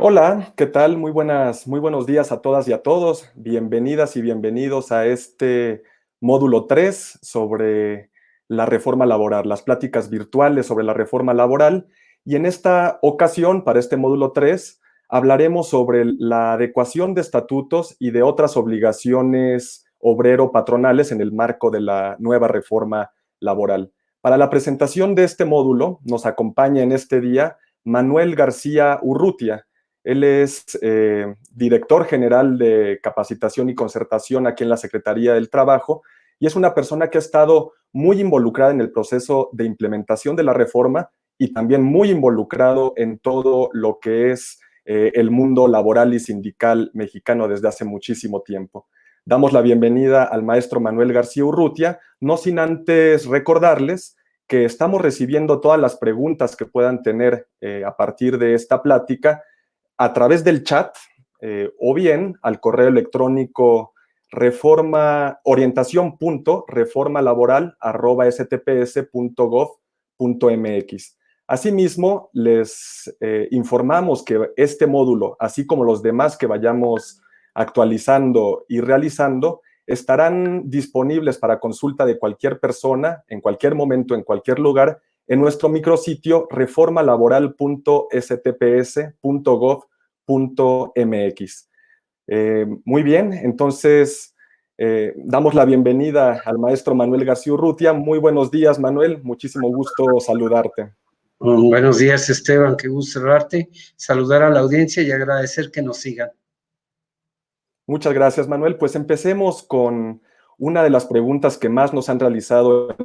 Hola, ¿qué tal? Muy buenos días a todas y a todos. Bienvenidas y bienvenidos a este módulo 3 sobre la reforma laboral, las pláticas virtuales sobre la reforma laboral. Y en esta ocasión, para este módulo 3, hablaremos sobre la adecuación de estatutos y de otras obligaciones obrero-patronales en el marco de la nueva reforma laboral. Para la presentación de este módulo, nos acompaña en este día Manuel García Urrutia. Él es director general de capacitación y concertación aquí en la Secretaría del Trabajo y es una persona que ha estado muy involucrada en el proceso de implementación de la reforma y también muy involucrado en todo lo que es el mundo laboral y sindical mexicano desde hace muchísimo tiempo. Damos la bienvenida al maestro Manuel García Urrutia, no sin antes recordarles que estamos recibiendo todas las preguntas que puedan tener a partir de esta plática a través del chat o bien al correo electrónico orientación.reformalaboral@stps.gov.mx. Asimismo, les informamos que este módulo, así como los demás que vayamos actualizando y realizando, estarán disponibles para consulta de cualquier persona, en cualquier momento, en cualquier lugar, en nuestro micrositio reformalaboral.stps.gov.mx. Muy bien, entonces damos la bienvenida al maestro Manuel García Urrutia. Muy buenos días, Manuel, muchísimo gusto saludarte. Buenos días, Esteban, qué gusto saludarte, saludar a la audiencia y agradecer que nos sigan. Muchas gracias, Manuel. Pues empecemos con una de las preguntas que más nos han realizado en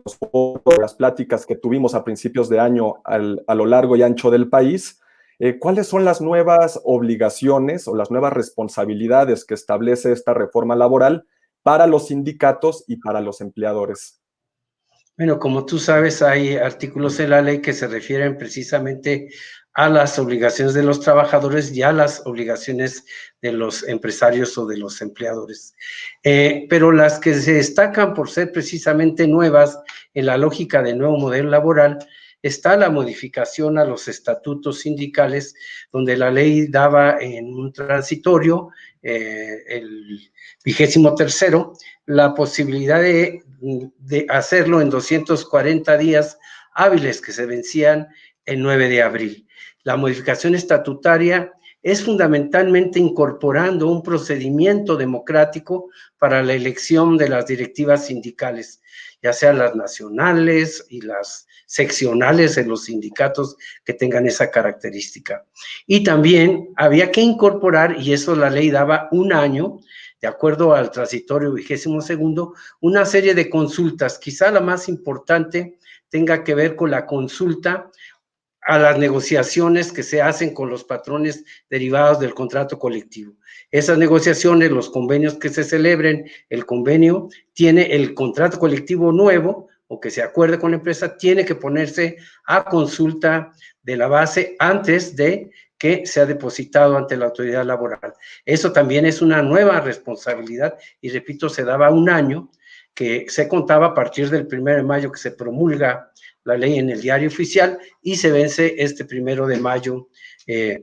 las pláticas que tuvimos a principios de año a lo largo y ancho del país. ¿Cuáles son las nuevas obligaciones o las nuevas responsabilidades que establece esta reforma laboral para los sindicatos y para los empleadores? Bueno, como tú sabes, hay artículos de la ley que se refieren precisamente a las obligaciones de los trabajadores y a las obligaciones de los empresarios o de los empleadores. Pero las que se destacan por ser precisamente nuevas en la lógica del nuevo modelo laboral está la modificación a los estatutos sindicales, donde la ley daba en un transitorio, el 23º, la posibilidad de hacerlo en 240 días hábiles que se vencían el 9 de abril. La modificación estatutaria es fundamentalmente incorporando un procedimiento democrático para la elección de las directivas sindicales, ya sean las nacionales y las seccionales en los sindicatos que tengan esa característica. Y también había que incorporar, y eso la ley daba un año, de acuerdo al transitorio 22º, una serie de consultas. Quizá la más importante tenga que ver con la consulta a las negociaciones que se hacen con los patrones derivados del contrato colectivo. Esas negociaciones, los convenios que se celebren, el convenio tiene el contrato colectivo nuevo o que se acuerde con la empresa, tiene que ponerse a consulta de la base antes de que sea depositado ante la autoridad laboral. Eso también es una nueva responsabilidad y repito, se daba un año que se contaba a partir del 1 de mayo que se promulga la ley en el diario oficial y se vence este 1 de mayo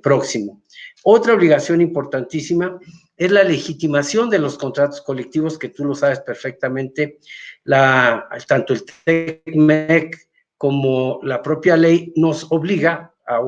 próximo. Otra obligación importantísima es la legitimación de los contratos colectivos, que tú lo sabes perfectamente, tanto el TECMEC como la propia ley nos obliga a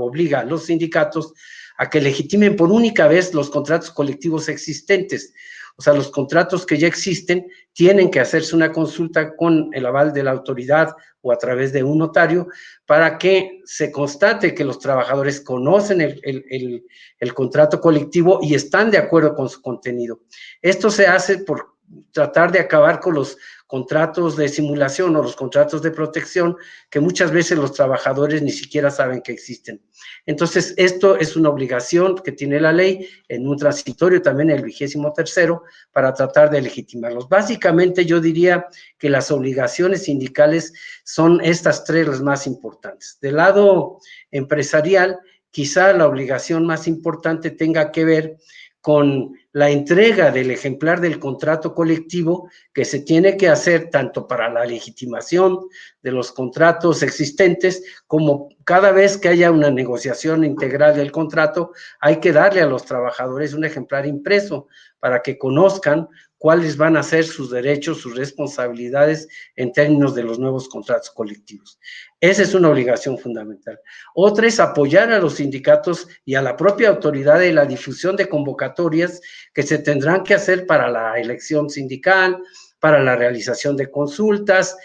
los sindicatos a que legitimen por única vez los contratos colectivos existentes. O sea, los contratos que ya existen tienen que hacerse una consulta con el aval de la autoridad o a través de un notario para que se constate que los trabajadores conocen el contrato colectivo y están de acuerdo con su contenido. Esto se hace por tratar de acabar con los contratos de simulación o los contratos de protección que muchas veces los trabajadores ni siquiera saben que existen. Entonces, esto es una obligación que tiene la ley en un transitorio también, el 23º, para tratar de legitimarlos. Básicamente, yo diría que las obligaciones sindicales son estas tres las más importantes. Del lado empresarial, quizá la obligación más importante tenga que ver con la entrega del ejemplar del contrato colectivo que se tiene que hacer tanto para la legitimación de los contratos existentes como cada vez que haya una negociación integral del contrato, hay que darle a los trabajadores un ejemplar impreso para que conozcan cuáles van a ser sus derechos, sus responsabilidades en términos de los nuevos contratos colectivos. Esa es una obligación fundamental. Otra es apoyar a los sindicatos y a la propia autoridad de la difusión de convocatorias que se tendrán que hacer para la elección sindical, para la realización de consultas,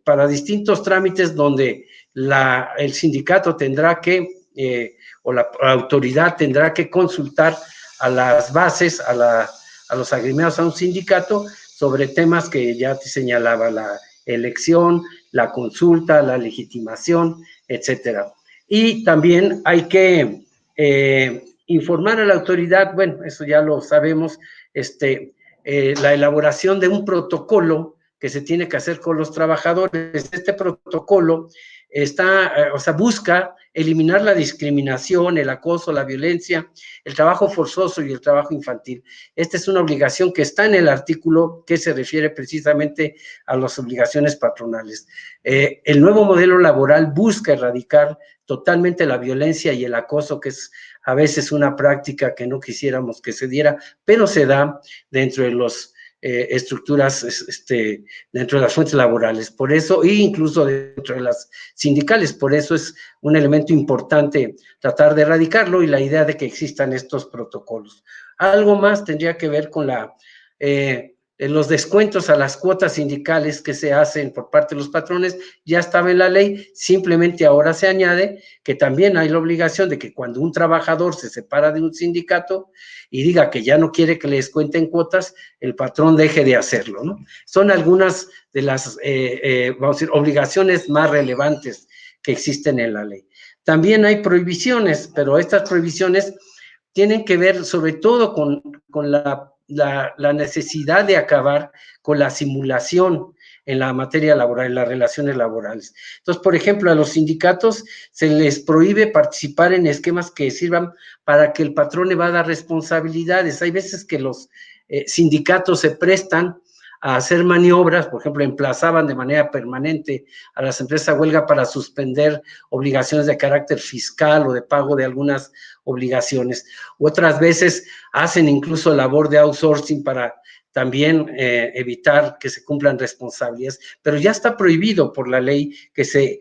para distintos trámites donde el sindicato tendrá que, o la autoridad tendrá que consultar a las bases, a los agremiados a un sindicato sobre temas que ya te señalaba, la elección, la consulta, la legitimación, etcétera. Y también hay que informar a la autoridad, bueno, eso ya lo sabemos, la elaboración de un protocolo que se tiene que hacer con los trabajadores. Este protocolo busca eliminar la discriminación, el acoso, la violencia, el trabajo forzoso y el trabajo infantil. Esta es una obligación que está en el artículo que se refiere precisamente a las obligaciones patronales. El nuevo modelo laboral busca erradicar totalmente la violencia y el acoso, que es a veces una práctica que no quisiéramos que se diera, pero se da dentro de los estructuras, dentro de las fuentes laborales, por eso, e incluso dentro de las sindicales, por eso es un elemento importante tratar de erradicarlo y la idea de que existan estos protocolos. Algo más tendría que ver con los descuentos a las cuotas sindicales que se hacen por parte de los patrones, ya estaba en la ley, simplemente ahora se añade que también hay la obligación de que cuando un trabajador se separa de un sindicato y diga que ya no quiere que le descuenten cuotas, el patrón deje de hacerlo, ¿no? Son algunas de las, vamos a decir, obligaciones más relevantes que existen en la ley. También hay prohibiciones, pero estas prohibiciones tienen que ver sobre todo con la necesidad de acabar con la simulación en la materia laboral, en las relaciones laborales. Entonces, por ejemplo, a los sindicatos se les prohíbe participar en esquemas que sirvan para que el patrón evada responsabilidades. Hay veces que los sindicatos se prestan a hacer maniobras, por ejemplo, emplazaban de manera permanente a las empresas a huelga para suspender obligaciones de carácter fiscal o de pago de algunas obligaciones. Otras veces hacen incluso labor de outsourcing para también evitar que se cumplan responsabilidades, pero ya está prohibido por la ley que se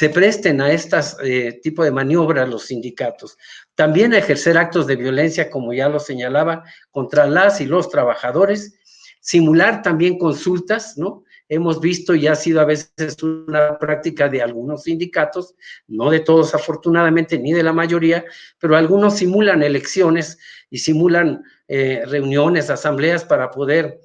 presten a estas tipo de maniobras los sindicatos. También a ejercer actos de violencia, como ya lo señalaba, contra las y los trabajadores, simular también consultas, ¿no? Hemos visto y ha sido a veces una práctica de algunos sindicatos, no de todos afortunadamente, ni de la mayoría, pero algunos simulan elecciones y simulan reuniones, asambleas para poder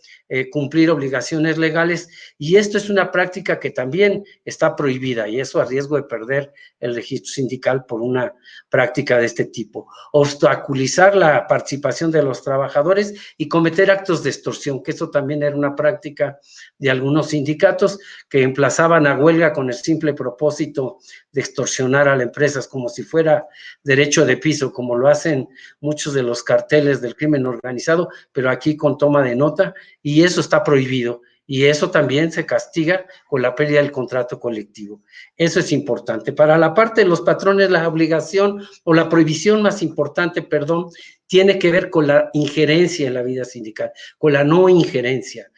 cumplir obligaciones legales, y esto es una práctica que también está prohibida, y eso a riesgo de perder el registro sindical por una práctica de este tipo. Obstaculizar la participación de los trabajadores y cometer actos de extorsión, que eso también era una práctica de algunos sindicatos que emplazaban a huelga con el simple propósito de extorsionar a las empresas como si fuera derecho de piso, como lo hacen muchos de los carteles del crimen organizado, pero aquí con toma de nota, y eso está prohibido. Y eso también se castiga con la pérdida del contrato colectivo. Eso es importante. Para la parte de los patrones, la obligación o la prohibición más importante, perdón, tiene que ver con la injerencia en la vida sindical, con la no injerencia.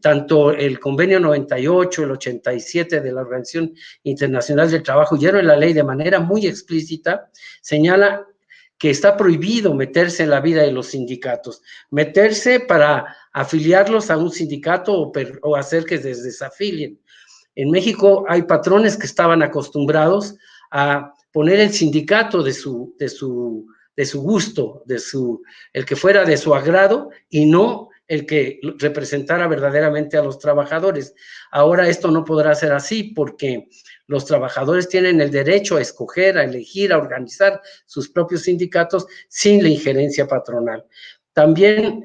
Tanto el convenio 98, el 87 de la Organización Internacional del Trabajo, y en la ley de manera muy explícita, señala que está prohibido meterse en la vida de los sindicatos, meterse para afiliarlos a un sindicato o hacer que se desafilien. En México hay patrones que estaban acostumbrados a poner el sindicato de su gusto, el que fuera de su agrado y no el que representara verdaderamente a los trabajadores. Ahora esto no podrá ser así porque los trabajadores tienen el derecho a escoger, a elegir, a organizar sus propios sindicatos sin la injerencia patronal. También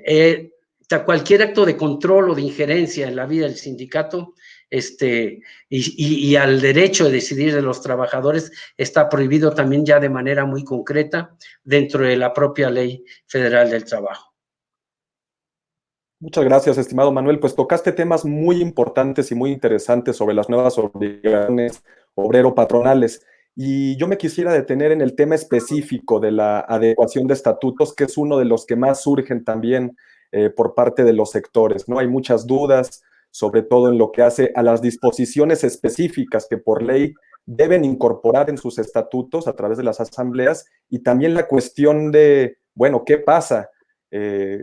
cualquier acto de control o de injerencia en la vida del sindicato y al derecho de decidir de los trabajadores está prohibido también ya de manera muy concreta dentro de la propia Ley Federal del Trabajo. Muchas gracias, estimado Manuel. Pues tocaste temas muy importantes y muy interesantes sobre las nuevas obligaciones obrero-patronales. Y yo me quisiera detener en el tema específico de la adecuación de estatutos, que es uno de los que más surgen también por parte de los sectores, ¿no? Hay muchas dudas, sobre todo en lo que hace a las disposiciones específicas que por ley deben incorporar en sus estatutos a través de las asambleas, y también la cuestión de, bueno, ¿qué pasa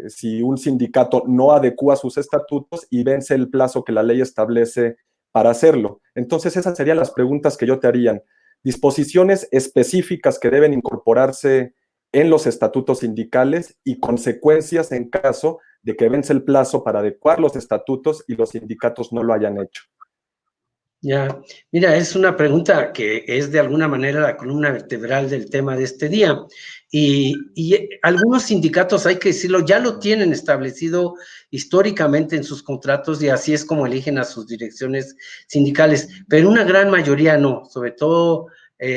si un sindicato no adecúa sus estatutos y vence el plazo que la ley establece para hacerlo? Entonces, esas serían las preguntas que yo te harían. Disposiciones específicas que deben incorporarse en los estatutos sindicales y consecuencias en caso de que vence el plazo para adecuar los estatutos y los sindicatos no lo hayan hecho. Ya, mira, es una pregunta que es de alguna manera la columna vertebral del tema de este día. Y algunos sindicatos, hay que decirlo, ya lo tienen establecido históricamente en sus contratos y así es como eligen a sus direcciones sindicales, pero una gran mayoría no, sobre todo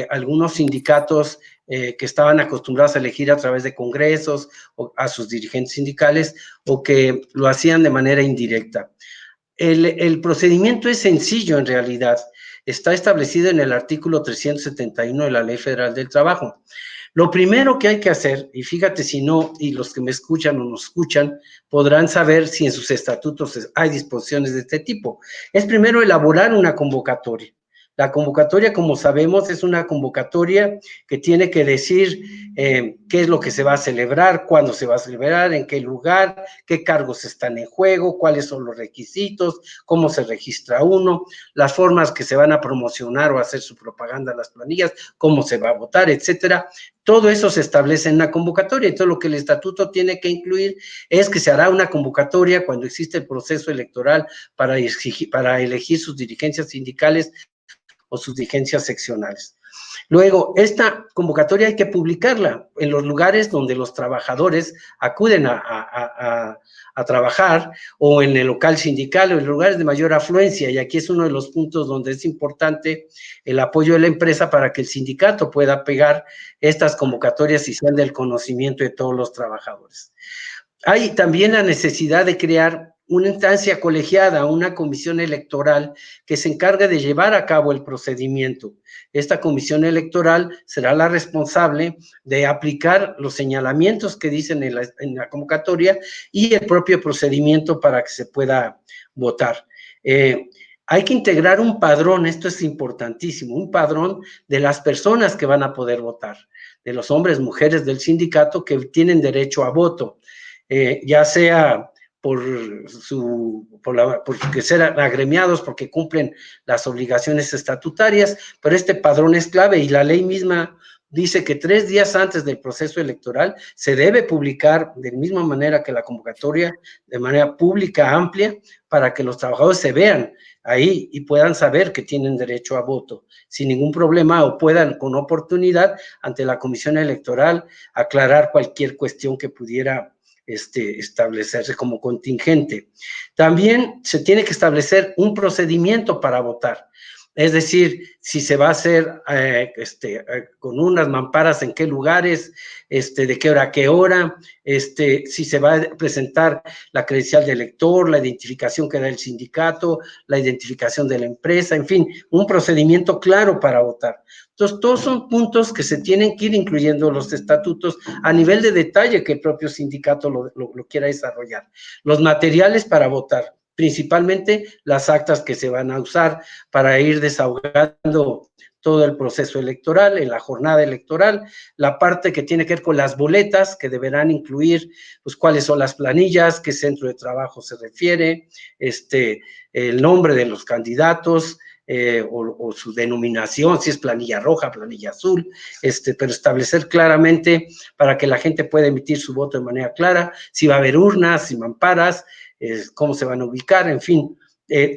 algunos sindicatos que estaban acostumbrados a elegir a través de congresos o a sus dirigentes sindicales o que lo hacían de manera indirecta. El procedimiento es sencillo en realidad, está establecido en el artículo 371 de la Ley Federal del Trabajo. Lo primero que hay que hacer, y fíjate si no, y los que me escuchan o nos escuchan, podrán saber si en sus estatutos hay disposiciones de este tipo, es primero elaborar una convocatoria. La convocatoria, como sabemos, es una convocatoria que tiene que decir qué es lo que se va a celebrar, cuándo se va a celebrar, en qué lugar, qué cargos están en juego, cuáles son los requisitos, cómo se registra uno, las formas que se van a promocionar o hacer su propaganda a las planillas, cómo se va a votar, etcétera. Todo eso se establece en la convocatoria y todo lo que el estatuto tiene que incluir es que se hará una convocatoria cuando existe el proceso electoral para elegir sus dirigencias sindicales o sus dirigencias seccionales. Luego, esta convocatoria hay que publicarla en los lugares donde los trabajadores acuden a trabajar o en el local sindical o en lugares de mayor afluencia. Y aquí es uno de los puntos donde es importante el apoyo de la empresa para que el sindicato pueda pegar estas convocatorias y sean del conocimiento de todos los trabajadores. Hay también la necesidad de crear una instancia colegiada, una comisión electoral que se encargue de llevar a cabo el procedimiento. Esta comisión electoral será la responsable de aplicar los señalamientos que dicen en la convocatoria y el propio procedimiento para que se pueda votar. Hay que integrar un padrón, esto es importantísimo, un padrón de las personas que van a poder votar, de los hombres, mujeres del sindicato que tienen derecho a voto. Ya sea porque sean agremiados, porque cumplen las obligaciones estatutarias, pero este padrón es clave y la ley misma dice que 3 días antes del proceso electoral se debe publicar de la misma manera que la convocatoria, de manera pública, amplia, para que los trabajadores se vean ahí y puedan saber que tienen derecho a voto sin ningún problema o puedan con oportunidad ante la comisión electoral aclarar cualquier cuestión que pudiera establecerse como contingente. También se tiene que establecer un procedimiento para votar. Es decir, si se va a hacer con unas mamparas, en qué lugares, de qué hora a qué hora, si se va a presentar la credencial de elector, la identificación que da el sindicato, la identificación de la empresa, en fin, un procedimiento claro para votar. Entonces, todos son puntos que se tienen que ir incluyendo en los estatutos a nivel de detalle que el propio sindicato lo quiera desarrollar. Los materiales para votar, principalmente las actas que se van a usar para ir desahogando todo el proceso electoral, en la jornada electoral, la parte que tiene que ver con las boletas, que deberán incluir, pues, cuáles son las planillas, qué centro de trabajo se refiere, el nombre de los candidatos, o su denominación, si es planilla roja, planilla azul, pero establecer claramente para que la gente pueda emitir su voto de manera clara, si va a haber urnas, si mamparas, cómo se van a ubicar, en fin,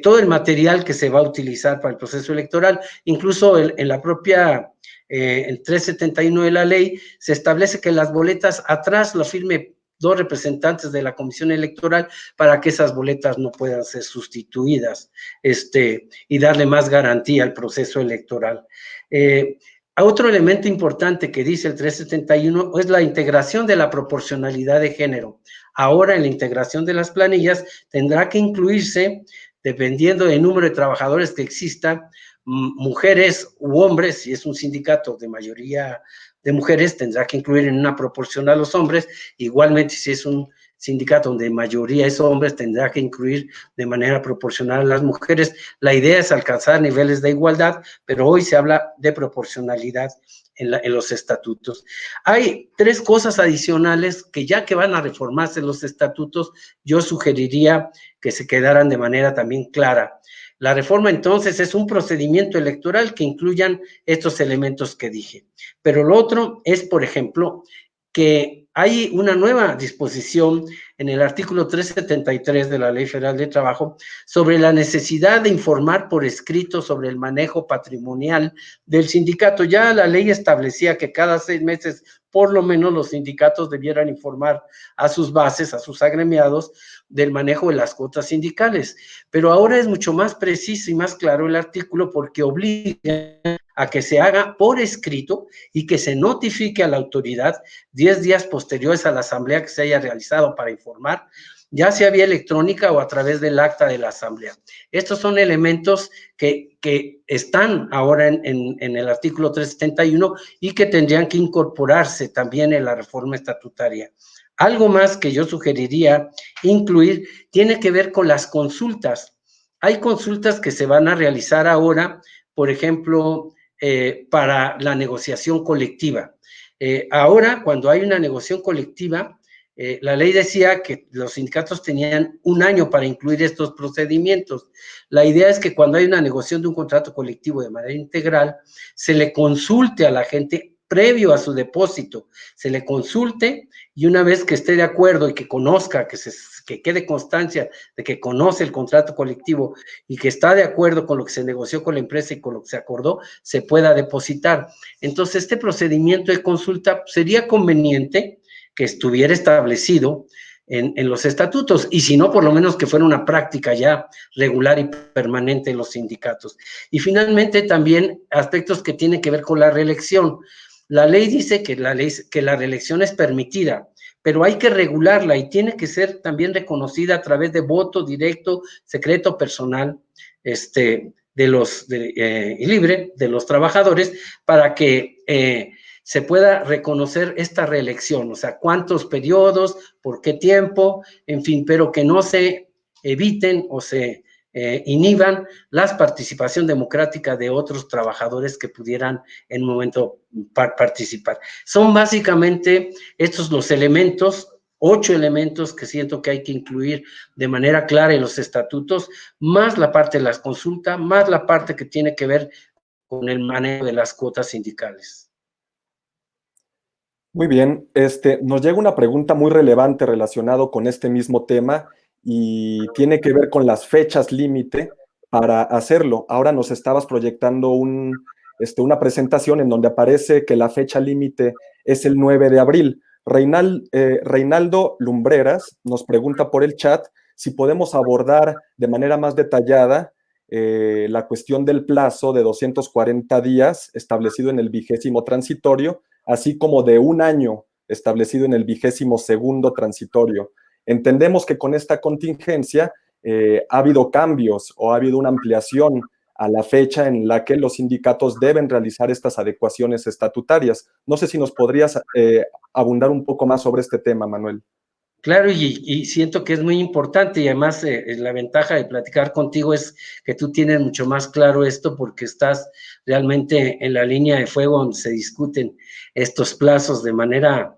todo el material que se va a utilizar para el proceso electoral, incluso en la propia, el 371 de la ley, se establece que las boletas atrás lo firme dos representantes de la Comisión Electoral para que esas boletas no puedan ser sustituidas, y darle más garantía al proceso electoral. Otro elemento importante que dice el 371 es la integración de la proporcionalidad de género. Ahora, en la integración de las planillas, tendrá que incluirse, dependiendo del número de trabajadores que exista, mujeres u hombres. Si es un sindicato de mayoría de mujeres, tendrá que incluir en una proporción a los hombres. Igualmente, si es un sindicato donde mayoría es hombres, tendrá que incluir de manera proporcional a las mujeres. La idea es alcanzar niveles de igualdad, pero hoy se habla de proporcionalidad en los estatutos. Hay tres cosas adicionales que, ya que van a reformarse los estatutos, yo sugeriría que se quedaran de manera también clara. La reforma, entonces, es un procedimiento electoral que incluyan estos elementos que dije. Pero lo otro es, por ejemplo, que hay una nueva disposición en el artículo 373 de la Ley Federal de Trabajo sobre la necesidad de informar por escrito sobre el manejo patrimonial del sindicato. Ya la ley establecía que cada 6 meses, por lo menos, los sindicatos debieran informar a sus bases, a sus agremiados, del manejo de las cuotas sindicales. Pero ahora es mucho más preciso y más claro el artículo, porque obliga a que se haga por escrito y que se notifique a la autoridad 10 días posteriores a la asamblea que se haya realizado para informar, ya sea vía electrónica o a través del acta de la asamblea. Estos son elementos que están ahora en el artículo 371 y que tendrían que incorporarse también en la reforma estatutaria. Algo más que yo sugeriría incluir tiene que ver con las consultas. Hay consultas que se van a realizar ahora, por ejemplo, para la negociación colectiva. Ahora, cuando hay una negociación colectiva, la ley decía que los sindicatos tenían un año para incluir estos procedimientos. La idea es que cuando hay una negociación de un contrato colectivo de manera integral, se le consulte a la gente previo a su depósito, se le consulte, y una vez que esté de acuerdo y que conozca, que quede constancia de que conoce el contrato colectivo y que está de acuerdo con lo que se negoció con la empresa y con lo que se acordó, se pueda depositar. Entonces, este procedimiento de consulta sería conveniente que estuviera establecido en los estatutos, y si no, por lo menos que fuera una práctica ya regular y permanente en los sindicatos. Y finalmente, también aspectos que tienen que ver con la reelección. La ley dice que la reelección es permitida, pero hay que regularla y tiene que ser también reconocida a través de voto directo, secreto, personal, y libre de los trabajadores, para que se pueda reconocer esta reelección, o sea, cuántos periodos, por qué tiempo, en fin, pero que no se eviten o se inhiban la participación democrática de otros trabajadores que pudieran en un momento participar. Son básicamente estos los elementos, 8 elementos que siento que hay que incluir de manera clara en los estatutos, más la parte de las consultas, más la parte que tiene que ver con el manejo de las cuotas sindicales. Muy bien, nos llega una pregunta muy relevante relacionado con este mismo tema y tiene que ver con las fechas límite para hacerlo. Ahora nos estabas proyectando una presentación en donde aparece que la fecha límite es el 9 de abril. Reinaldo Lumbreras nos pregunta por el chat si podemos abordar de manera más detallada la cuestión del plazo de 240 días establecido en el 20º transitorio, así como de un año establecido en el 22º transitorio. Entendemos que con esta contingencia ha habido cambios o ha habido una ampliación a la fecha en la que los sindicatos deben realizar estas adecuaciones estatutarias. No sé si nos podrías abundar un poco más sobre este tema, Manuel. Claro, y siento que es muy importante, y además la ventaja de platicar contigo es que tú tienes mucho más claro esto, porque estás realmente en la línea de fuego donde se discuten estos plazos de manera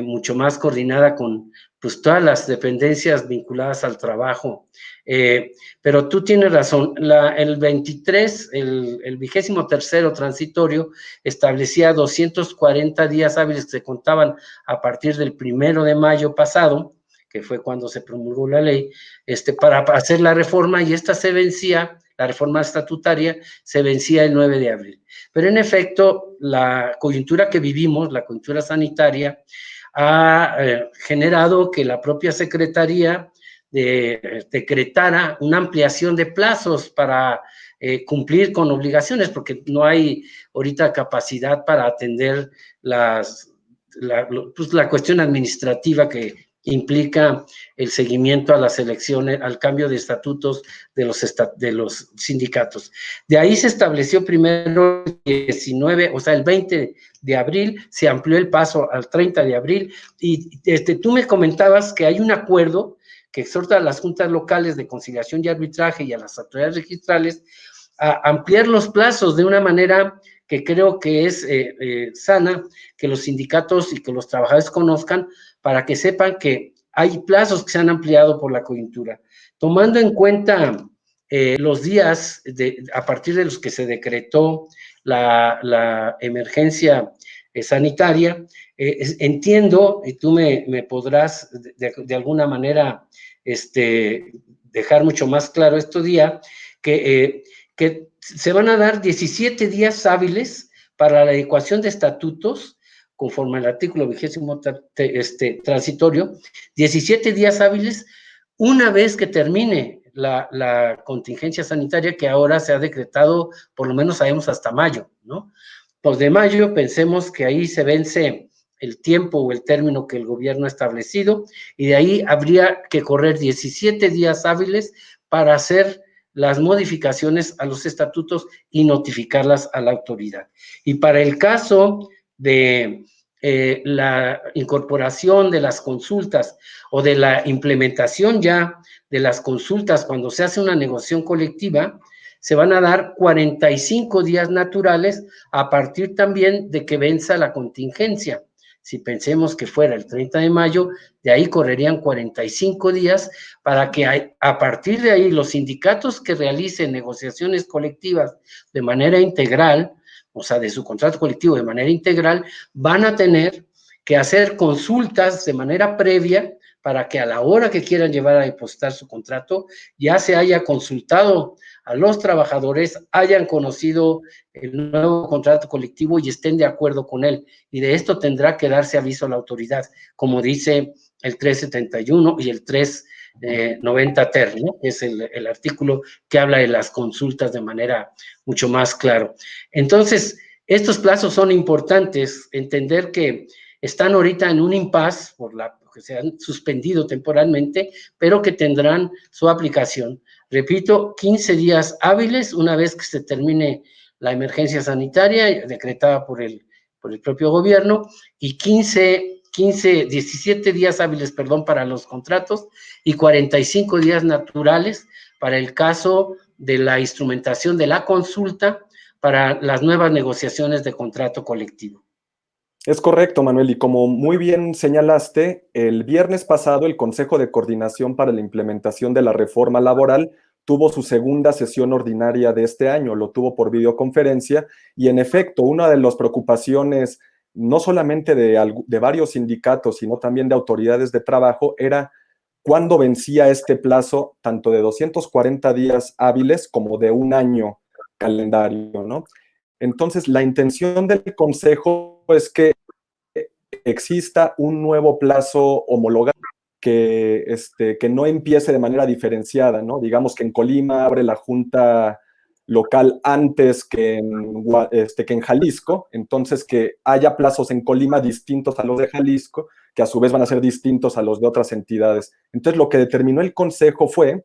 mucho más coordinada con pues todas las dependencias vinculadas al trabajo. Pero tú tienes razón, el 23º transitorio establecía 240 días hábiles que se contaban a partir del 1 de mayo pasado, que fue cuando se promulgó la ley, para hacer la reforma, y esta se vencía, la reforma estatutaria se vencía el 9 de abril. Pero en efecto, la coyuntura que vivimos, la coyuntura sanitaria, ha generado que la propia Secretaría decretara una ampliación de plazos para cumplir con obligaciones, porque no hay ahorita capacidad para atender la cuestión administrativa que implica el seguimiento a las elecciones, al cambio de estatutos de los sindicatos. De ahí se estableció primero el 19, o sea, el 20 de abril, se amplió el paso al 30 de abril, y tú me comentabas que hay un acuerdo que exhorta a las juntas locales de conciliación y arbitraje y a las autoridades registrales a ampliar los plazos de una manera que creo que es sana, que los sindicatos y que los trabajadores conozcan, para que sepan que hay plazos que se han ampliado por la coyuntura. Tomando en cuenta los días a partir de los que se decretó la emergencia sanitaria, entiendo, y tú me podrás de alguna manera dejar mucho más claro este día, que se van a dar 17 días hábiles para la adecuación de estatutos, conforme al artículo 20 transitorio, 17 días hábiles una vez que termine la contingencia sanitaria, que ahora se ha decretado, por lo menos sabemos hasta mayo, ¿no? Pues de mayo pensemos que ahí se vence el tiempo o el término que el gobierno ha establecido, y de ahí habría que correr 17 días hábiles para hacer las modificaciones a los estatutos y notificarlas a la autoridad. Y para el caso de la incorporación de las consultas o de la implementación ya de las consultas cuando se hace una negociación colectiva, se van a dar 45 días naturales a partir también de que venza la contingencia. Si pensemos que fuera el 30 de mayo, de ahí correrían 45 días para que a partir de ahí los sindicatos que realicen negociaciones colectivas de manera integral, o sea, de su contrato colectivo de manera integral, van a tener que hacer consultas de manera previa para que a la hora que quieran llevar a depositar su contrato ya se haya consultado a los trabajadores, hayan conocido el nuevo contrato colectivo y estén de acuerdo con él. Y de esto tendrá que darse aviso a la autoridad, como dice el 371 y el 390 ter, ¿no? Es el artículo que habla de las consultas de manera mucho más claro. Entonces, estos plazos son importantes, entender que están ahorita en un impasse porque se han suspendido temporalmente, pero que tendrán su aplicación. Repito, 15 días hábiles una vez que se termine la emergencia sanitaria decretada por el propio gobierno, y 17 días hábiles, perdón, para los contratos, y 45 días naturales para el caso de la instrumentación de la consulta para las nuevas negociaciones de contrato colectivo. Es correcto, Manuel, y como muy bien señalaste, el viernes pasado el Consejo de Coordinación para la Implementación de la Reforma Laboral tuvo su segunda sesión ordinaria de este año, lo tuvo por videoconferencia, y en efecto, una de las preocupaciones, no solamente de varios sindicatos, sino también de autoridades de trabajo, era cuándo vencía este plazo, tanto de 240 días hábiles como de un año calendario, ¿no? Entonces, la intención del Consejo es que exista un nuevo plazo homologado que no empiece de manera diferenciada, ¿no? Digamos que en Colima abre la junta local antes que en Jalisco, entonces que haya plazos en Colima distintos a los de Jalisco, que a su vez van a ser distintos a los de otras entidades. Entonces, lo que determinó el Consejo fue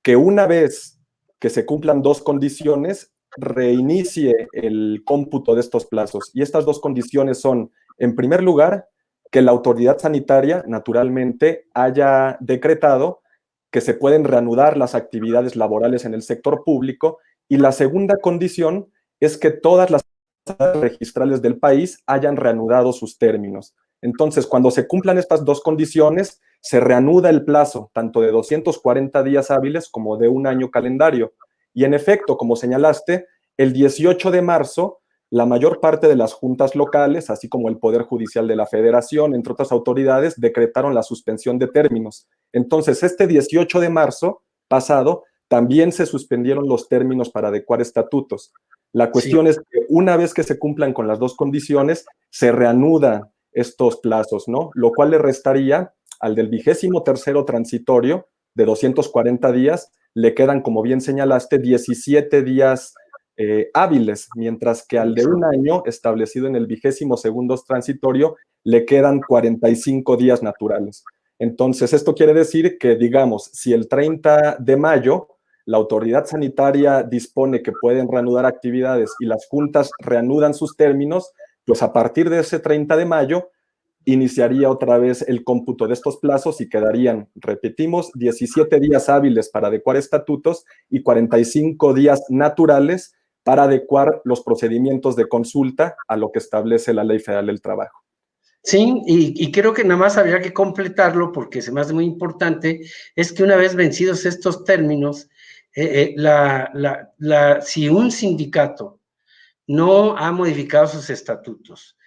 que una vez que se cumplan dos condiciones, reinicie el cómputo de estos plazos. Y estas dos condiciones son, en primer lugar, que la autoridad sanitaria, naturalmente, haya decretado que se pueden reanudar las actividades laborales en el sector público. Y la segunda condición es que todas las registrales del país hayan reanudado sus términos. Entonces, cuando se cumplan estas dos condiciones, se reanuda el plazo, tanto de 240 días hábiles como de un año calendario. Y en efecto, como señalaste, el 18 de marzo, la mayor parte de las juntas locales, así como el Poder Judicial de la Federación, entre otras autoridades, decretaron la suspensión de términos. Entonces, este 18 de marzo pasado, también se suspendieron los términos para adecuar estatutos. La cuestión es que una vez que se cumplan con las dos condiciones, se reanuda estos plazos, ¿no? Lo cual le restaría al del 23º transitorio de 240 días, le quedan, como bien señalaste, 17 días hábiles, mientras que al de un año establecido en el 22º transitorio le quedan 45 días naturales. Entonces, esto quiere decir que, digamos, si el 30 de mayo la autoridad sanitaria dispone que pueden reanudar actividades y las juntas reanudan sus términos, pues a partir de ese 30 de mayo iniciaría otra vez el cómputo de estos plazos y quedarían, repetimos, 17 días hábiles para adecuar estatutos y 45 días naturales para adecuar los procedimientos de consulta a lo que establece la Ley Federal del Trabajo. Sí, y creo que nada más habría que completarlo porque se me hace muy importante, es que una vez vencidos estos términos, si un sindicato no ha modificado sus estatutos,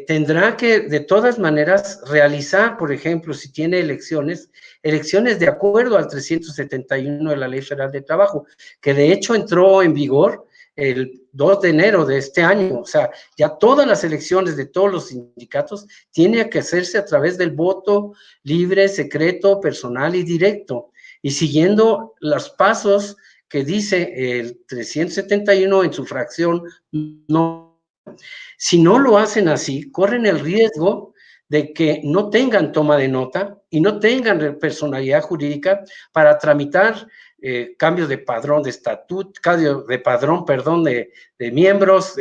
tendrá que de todas maneras realizar, por ejemplo, si tiene elecciones de acuerdo al 371 de la Ley Federal de Trabajo, que de hecho entró en vigor el 2 de enero de este año. O sea, ya todas las elecciones de todos los sindicatos tienen que hacerse a través del voto libre, secreto, personal y directo, y siguiendo los pasos que dice el 371 en su fracción no. Si no lo hacen así, corren el riesgo de que no tengan toma de nota y no tengan personalidad jurídica para tramitar cambios de padrón de estatuto, cambio de padrón, perdón, de miembros,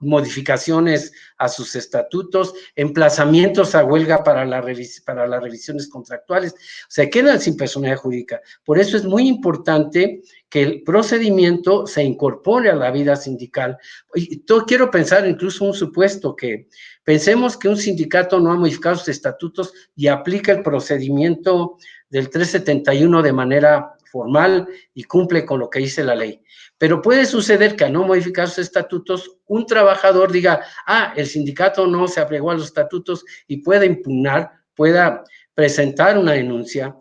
modificaciones a sus estatutos, emplazamientos a huelga para las revisiones contractuales. O sea, quedan sin personalidad jurídica. Por eso es muy importante que el procedimiento se incorpore a la vida sindical. Y quiero pensar incluso un supuesto que pensemos que un sindicato no ha modificado sus estatutos y aplica el procedimiento del 371 de manera formal y cumple con lo que dice la ley. Pero puede suceder que al no modificar sus estatutos, un trabajador diga, el sindicato no se apegó a los estatutos y pueda impugnar, pueda presentar una denuncia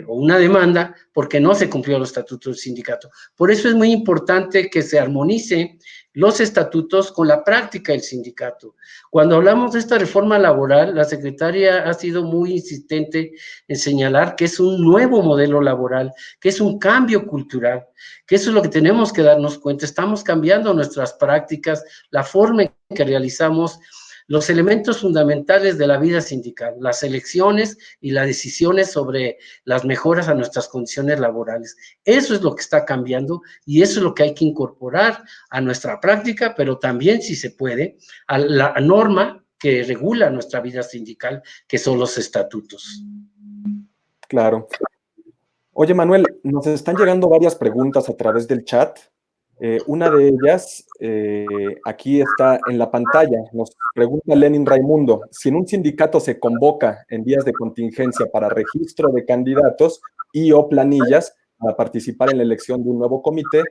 o una demanda porque no se cumplió los estatutos del sindicato. Por eso es muy importante que se armonice los estatutos con la práctica del sindicato. Cuando hablamos de esta reforma laboral, la secretaria ha sido muy insistente en señalar que es un nuevo modelo laboral, que es un cambio cultural, que eso es lo que tenemos que darnos cuenta. Estamos cambiando nuestras prácticas, la forma en que realizamos los elementos fundamentales de la vida sindical, las elecciones y las decisiones sobre las mejoras a nuestras condiciones laborales. Eso es lo que está cambiando y eso es lo que hay que incorporar a nuestra práctica, pero también, si se puede, a la norma que regula nuestra vida sindical, que son los estatutos. Claro. Oye, Manuel, nos están llegando varias preguntas a través del chat. Una de ellas, aquí está en la pantalla, nos pregunta Lenin Raimundo, si en un sindicato se convoca en días de contingencia para registro de candidatos y o planillas para participar en la elección de un nuevo comité,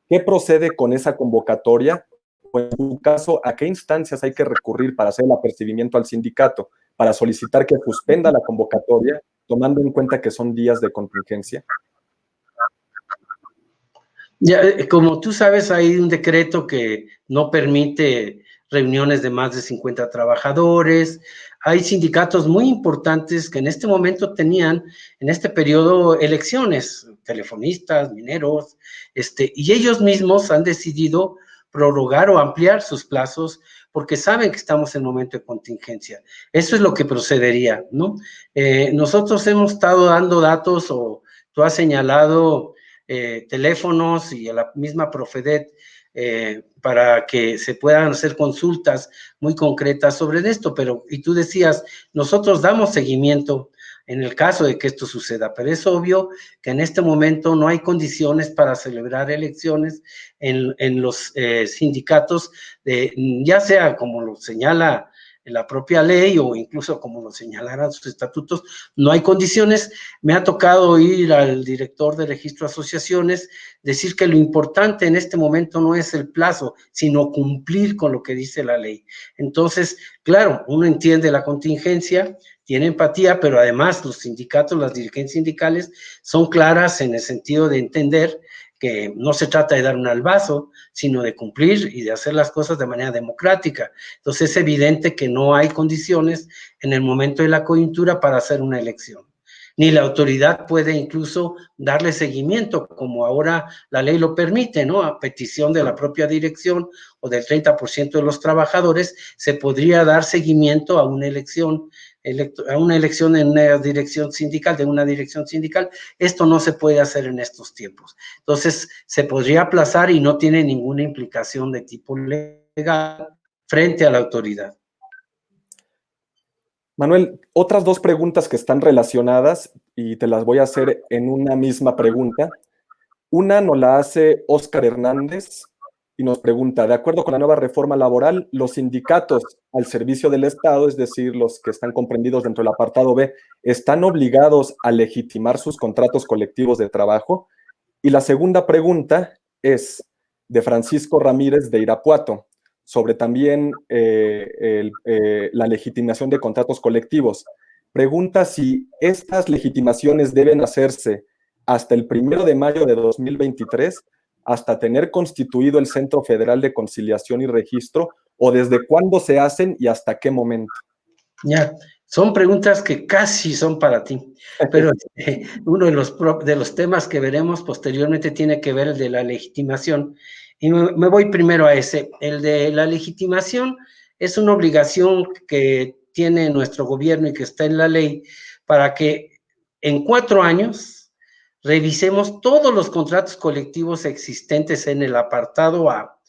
¿qué procede con esa convocatoria? O en su caso, ¿a qué instancias hay que recurrir para hacer el apercibimiento al sindicato, para solicitar que suspenda la convocatoria, tomando en cuenta que son días de contingencia? Ya, como tú sabes, hay un decreto que no permite reuniones de más de 50 trabajadores. Hay sindicatos muy importantes que en este momento tenían, en este periodo, elecciones, telefonistas, mineros, y ellos mismos han decidido prorrogar o ampliar sus plazos porque saben que estamos en momento de contingencia. Eso es lo que procedería, ¿no? Nosotros hemos estado dando datos, o tú has señalado teléfonos y a la misma Profedet para que se puedan hacer consultas muy concretas sobre esto, y tú decías, nosotros damos seguimiento en el caso de que esto suceda, pero es obvio que en este momento no hay condiciones para celebrar elecciones en los sindicatos, ya sea como lo señala la propia ley o incluso como lo señalaran sus estatutos, no hay condiciones. Me ha tocado oír al director de registro de asociaciones decir que lo importante en este momento no es el plazo, sino cumplir con lo que dice la ley. Entonces, claro, uno entiende la contingencia, tiene empatía, pero además los sindicatos, las dirigencias sindicales son claras en el sentido de entender que no se trata de dar un albazo, sino de cumplir y de hacer las cosas de manera democrática. Entonces es evidente que no hay condiciones en el momento de la coyuntura para hacer una elección. Ni la autoridad puede incluso darle seguimiento, como ahora la ley lo permite, ¿no? A petición de la propia dirección o del 30% de los trabajadores, se podría dar seguimiento a una elección en una dirección sindical, de una dirección sindical. Esto no se puede hacer en estos tiempos. Entonces, se podría aplazar y no tiene ninguna implicación de tipo legal frente a la autoridad. Manuel, otras dos preguntas que están relacionadas y te las voy a hacer en una misma pregunta. Una nos la hace Óscar Hernández y nos pregunta, de acuerdo con la nueva reforma laboral, los sindicatos al servicio del Estado, es decir, los que están comprendidos dentro del apartado B, ¿están obligados a legitimar sus contratos colectivos de trabajo? Y la segunda pregunta es de Francisco Ramírez de Irapuato, sobre también la legitimación de contratos colectivos. Pregunta si estas legitimaciones deben hacerse hasta el 1 de mayo de 2023, hasta tener constituido el Centro Federal de Conciliación y Registro, o desde cuándo se hacen y hasta qué momento. Ya, son preguntas que casi son para ti, pero uno de los temas que veremos posteriormente tiene que ver el de la legitimación. Y me voy primero a ese. El de la legitimación es una obligación que tiene nuestro gobierno y que está en la ley para que en 4 años revisemos todos los contratos colectivos existentes en el apartado A,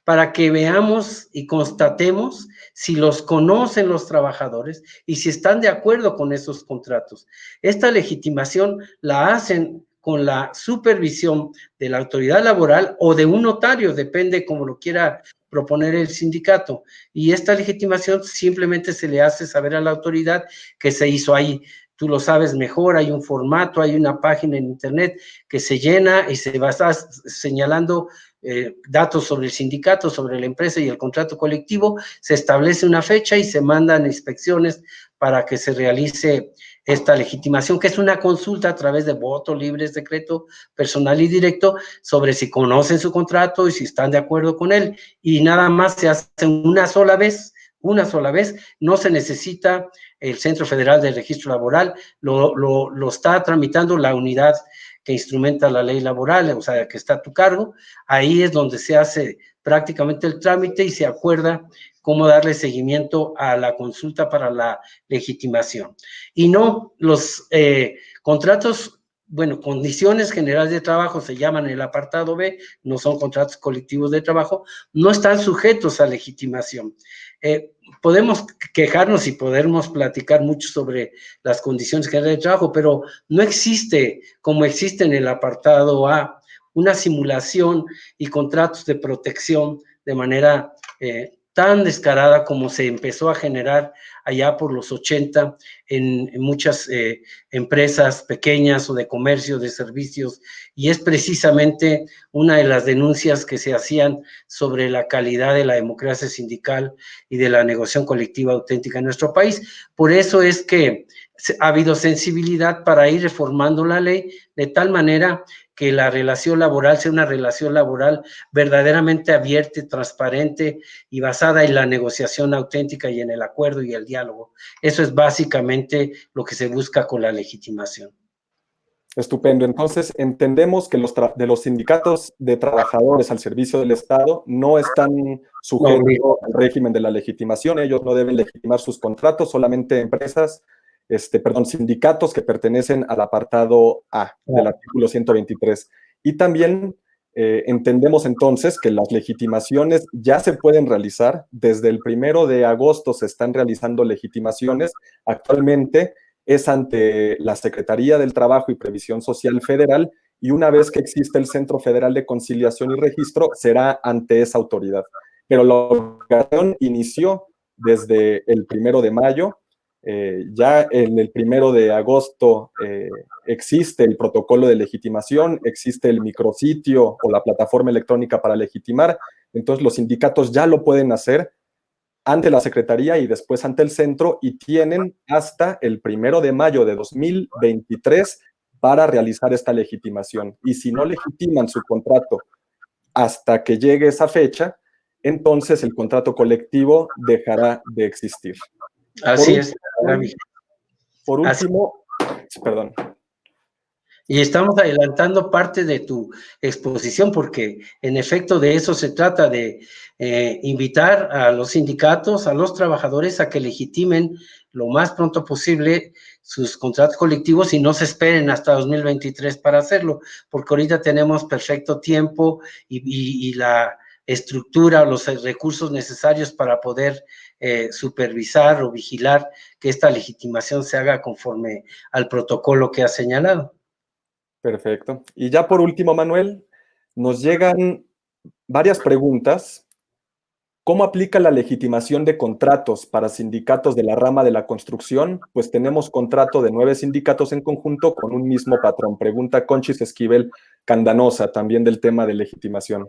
para que veamos y constatemos si los conocen los trabajadores y si están de acuerdo con esos contratos. Esta legitimación la hacen con la supervisión de la autoridad laboral o de un notario, depende como lo quiera proponer el sindicato. Y esta legitimación simplemente se le hace saber a la autoridad que se hizo ahí. Tú lo sabes mejor, hay un formato, hay una página en internet que se llena y se va a estar señalando datos sobre el sindicato, sobre la empresa y el contrato colectivo, se establece una fecha y se mandan inspecciones para que se realice esta legitimación, que es una consulta a través de voto libre, secreto, personal y directo, sobre si conocen su contrato y si están de acuerdo con él, y nada más se hace una sola vez, no se necesita el Centro Federal de Registro Laboral, lo está tramitando la unidad que instrumenta la ley laboral, o sea, que está a tu cargo. Ahí es donde se hace prácticamente el trámite y se acuerda cómo darle seguimiento a la consulta para la legitimación. Y no, los contratos, bueno, condiciones generales de trabajo se llaman el apartado B, no son contratos colectivos de trabajo, no están sujetos a legitimación. Podemos quejarnos y podemos platicar mucho sobre las condiciones generales de trabajo, pero no existe, como existe en el apartado A, una simulación y contratos de protección de manera tan descarada como se empezó a generar allá por los 80 en muchas empresas pequeñas o de comercio, de servicios, y es precisamente una de las denuncias que se hacían sobre la calidad de la democracia sindical y de la negociación colectiva auténtica en nuestro país. Por eso es que ha habido sensibilidad para ir reformando la ley de tal manera que la relación laboral sea una relación laboral verdaderamente abierta, transparente y basada en la negociación auténtica y en el acuerdo y el diálogo. Eso es básicamente lo que se busca con la legitimación. Estupendo. Entonces, entendemos que de los sindicatos de trabajadores al servicio del Estado no están sujetos al régimen de la legitimación. Ellos no deben legitimar sus contratos, solamente empresas, sindicatos que pertenecen al apartado A del artículo 123. Y también entendemos entonces que las legitimaciones ya se pueden realizar. Desde el 1 de agosto se están realizando legitimaciones. Actualmente es ante la Secretaría del Trabajo y Previsión Social Federal, y una vez que existe el Centro Federal de Conciliación y Registro, será ante esa autoridad. Pero la operación inició desde el 1 de mayo. Ya en el 1 de agosto existe el protocolo de legitimación, existe el micrositio o la plataforma electrónica para legitimar. Entonces los sindicatos ya lo pueden hacer ante la Secretaría y después ante el centro, y tienen hasta el 1 de mayo de 2023 para realizar esta legitimación. Y si no legitiman su contrato hasta que llegue esa fecha, entonces el contrato colectivo dejará de existir. Por Así es, Gaby. por Así. último, perdón. Y estamos adelantando parte de tu exposición porque en efecto de eso se trata, de invitar a los sindicatos, a los trabajadores a que legitimen lo más pronto posible sus contratos colectivos y no se esperen hasta 2023 para hacerlo, porque ahorita tenemos perfecto tiempo y la estructura, los recursos necesarios para poder supervisar o vigilar que esta legitimación se haga conforme al protocolo que ha señalado. Perfecto. Y ya por último, Manuel, nos llegan varias preguntas. ¿Cómo aplica la legitimación de contratos para sindicatos de la rama de la construcción? Pues tenemos contrato de 9 sindicatos en conjunto con un mismo patrón. Pregunta Conchis Esquivel Candanosa, también del tema de legitimación.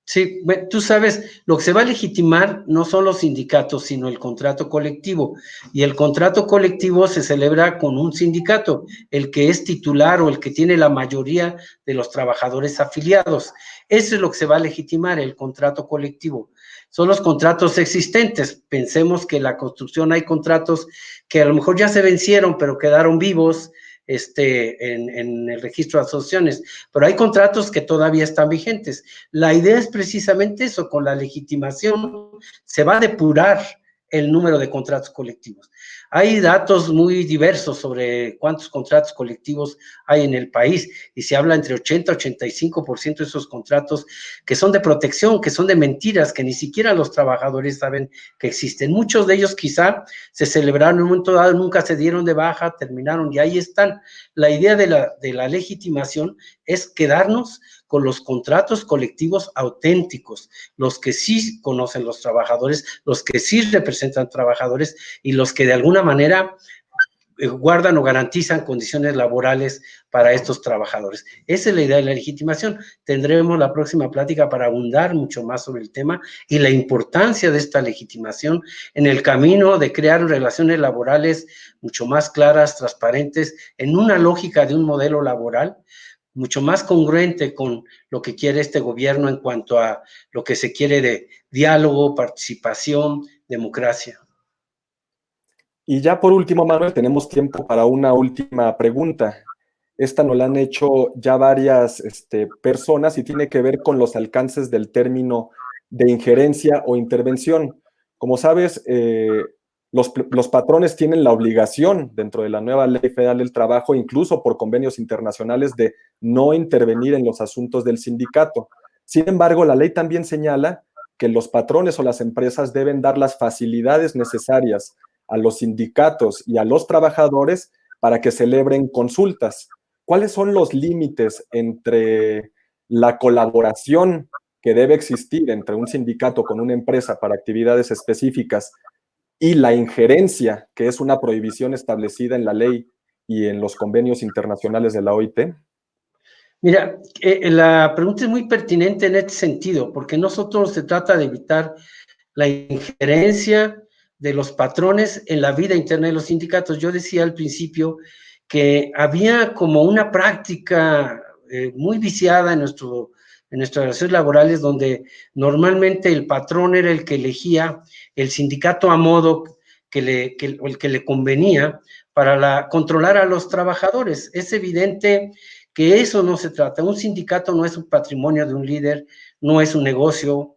Sí, tú sabes, lo que se va a legitimar no son los sindicatos, sino el contrato colectivo. Y el contrato colectivo se celebra con un sindicato, el que es titular o el que tiene la mayoría de los trabajadores afiliados. Eso es lo que se va a legitimar, el contrato colectivo. Son los contratos existentes. Pensemos que en la construcción hay contratos que a lo mejor ya se vencieron, pero quedaron vivos en el registro de asociaciones, pero hay contratos que todavía están vigentes. La idea es precisamente eso, con la legitimación se va a depurar el número de contratos colectivos. Hay datos muy diversos sobre cuántos contratos colectivos hay en el país y se habla entre 80 y 85% de esos contratos que son de protección, que son de mentiras, que ni siquiera los trabajadores saben que existen. Muchos de ellos quizá se celebraron en un momento dado, nunca se dieron de baja, terminaron y ahí están. La idea de la legitimación es quedarnos con los contratos colectivos auténticos, los que sí conocen los trabajadores, los que sí representan trabajadores y los que de alguna manera guardan o garantizan condiciones laborales para estos trabajadores. Esa es la idea de la legitimación. Tendremos la próxima plática para abundar mucho más sobre el tema y la importancia de esta legitimación en el camino de crear relaciones laborales mucho más claras, transparentes, en una lógica de un modelo laboral mucho más congruente con lo que quiere este gobierno en cuanto a lo que se quiere de diálogo, participación, democracia. Y ya por último, Manuel, tenemos tiempo para una última pregunta. Esta nos la han hecho ya varias personas y tiene que ver con los alcances del término de injerencia o intervención. Como sabes, los patrones tienen la obligación dentro de la nueva Ley Federal del Trabajo, incluso por convenios internacionales, de no intervenir en los asuntos del sindicato. Sin embargo, la ley también señala que los patrones o las empresas deben dar las facilidades necesarias a los sindicatos y a los trabajadores para que celebren consultas. ¿Cuáles son los límites entre la colaboración que debe existir entre un sindicato con una empresa para actividades específicas y la injerencia, que es una prohibición establecida en la ley y en los convenios internacionales de la OIT? Mira, la pregunta es muy pertinente en este sentido, porque no solo se trata de evitar la injerencia de los patrones en la vida interna de los sindicatos. Yo decía al principio que había como una práctica muy viciada en nuestras relaciones laborales, donde normalmente el patrón era el que elegía el sindicato a modo el que le convenía para controlar a los trabajadores. Es evidente que eso no se trata. Un sindicato no es un patrimonio de un líder, no es un negocio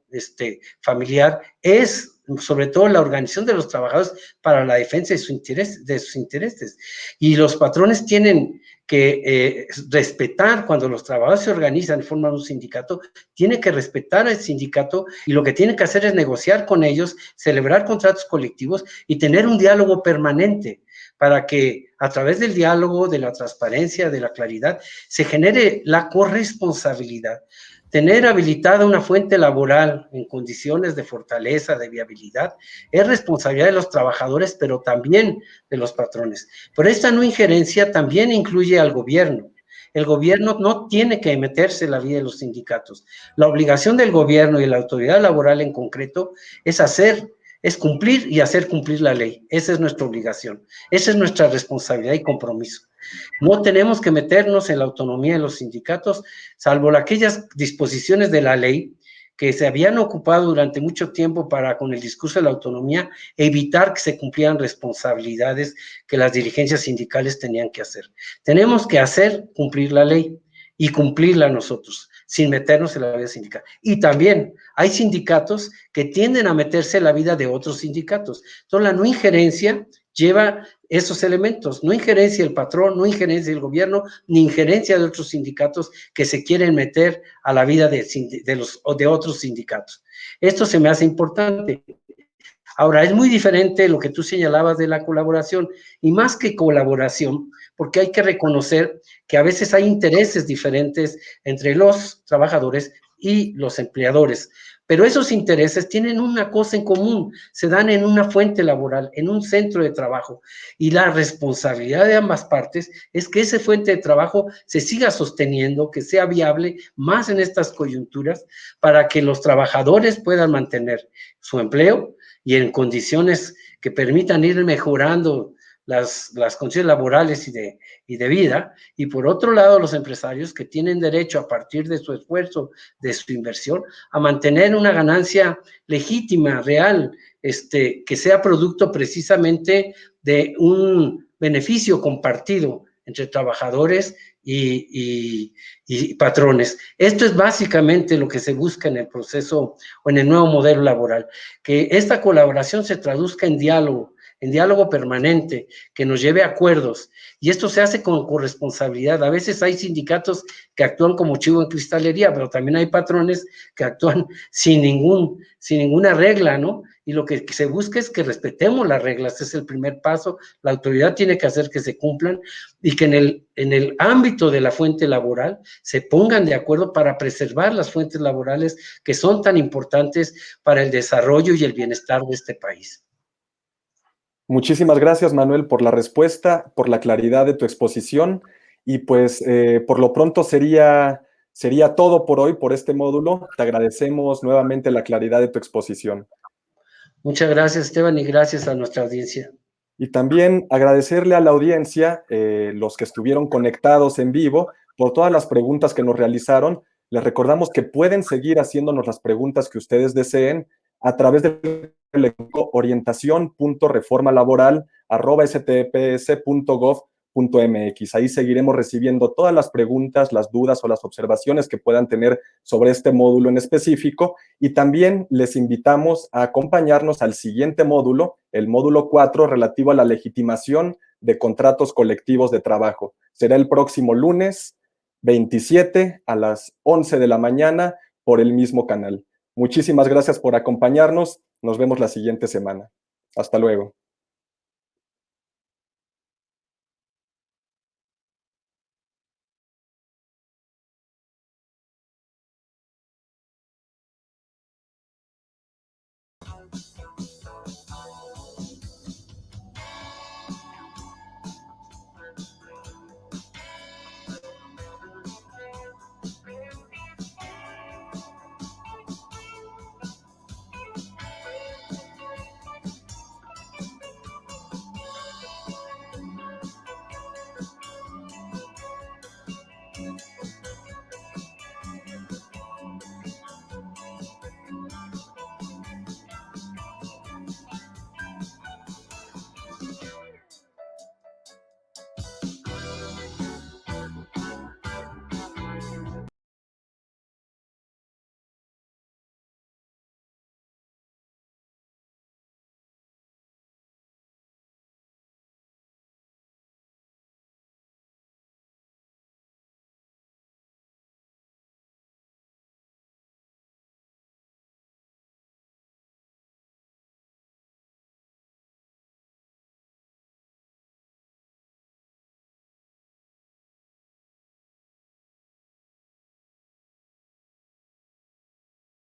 familiar, es sobre todo la organización de los trabajadores para la defensa de sus intereses. Y los patrones tienen que respetar, cuando los trabajadores se organizan y forman un sindicato, tiene que respetar al sindicato y lo que tiene que hacer es negociar con ellos, celebrar contratos colectivos y tener un diálogo permanente para que a través del diálogo, de la transparencia, de la claridad, se genere la corresponsabilidad. Tener habilitada una fuente laboral en condiciones de fortaleza, de viabilidad, es responsabilidad de los trabajadores, pero también de los patrones. Pero esta no injerencia también incluye al gobierno. El gobierno no tiene que meterse en la vida de los sindicatos. La obligación del gobierno y de la autoridad laboral en concreto es cumplir y hacer cumplir la ley. Esa es nuestra obligación. Esa es nuestra responsabilidad y compromiso. No tenemos que meternos en la autonomía de los sindicatos, salvo aquellas disposiciones de la ley que se habían ocupado durante mucho tiempo para, con el discurso de la autonomía, evitar que se cumplieran responsabilidades que las dirigencias sindicales tenían que hacer. Tenemos que hacer cumplir la ley y cumplirla nosotros, sin meternos en la vida sindical. Y también hay sindicatos que tienden a meterse en la vida de otros sindicatos. Entonces, la no injerencia lleva esos elementos, no injerencia el patrón, no injerencia el gobierno, ni injerencia de otros sindicatos que se quieren meter a la vida de otros sindicatos. Esto se me hace importante. Ahora, es muy diferente lo que tú señalabas de la colaboración, y más que colaboración, porque hay que reconocer que a veces hay intereses diferentes entre los trabajadores y los empleadores, pero esos intereses tienen una cosa en común, se dan en una fuente laboral, en un centro de trabajo, y la responsabilidad de ambas partes es que esa fuente de trabajo se siga sosteniendo, que sea viable, más en estas coyunturas, para que los trabajadores puedan mantener su empleo y en condiciones que permitan ir mejorando las condiciones laborales y de vida, y por otro lado los empresarios que tienen derecho a partir de su esfuerzo, de su inversión, a mantener una ganancia legítima, real, que sea producto precisamente de un beneficio compartido entre trabajadores y patrones. Esto es básicamente lo que se busca en el proceso o en el nuevo modelo laboral, que esta colaboración se traduzca en diálogo permanente, que nos lleve a acuerdos, y esto se hace con corresponsabilidad. A veces hay sindicatos que actúan como chivo en cristalería, pero también hay patrones que actúan sin ninguna regla, ¿no? Y lo que se busca es que respetemos las reglas, ese es el primer paso, la autoridad tiene que hacer que se cumplan, y que en el ámbito de la fuente laboral se pongan de acuerdo para preservar las fuentes laborales que son tan importantes para el desarrollo y el bienestar de este país. Muchísimas gracias, Manuel, por la respuesta, por la claridad de tu exposición, y pues por lo pronto sería todo por hoy, por este módulo. Te agradecemos nuevamente la claridad de tu exposición. Muchas gracias, Esteban, y gracias a nuestra audiencia. Y también agradecerle a la audiencia, los que estuvieron conectados en vivo, por todas las preguntas que nos realizaron. Les recordamos que pueden seguir haciéndonos las preguntas que ustedes deseen a través del orientación.reformalaboral@stps.gov.mx. Ahí seguiremos recibiendo todas las preguntas, las dudas o las observaciones que puedan tener sobre este módulo en específico, y también les invitamos a acompañarnos al siguiente módulo, el módulo 4, relativo a la legitimación de contratos colectivos de trabajo. Será el próximo lunes 27 a las 11 de la mañana por el mismo canal. Muchísimas gracias por acompañarnos. Nos vemos la siguiente semana. Hasta luego.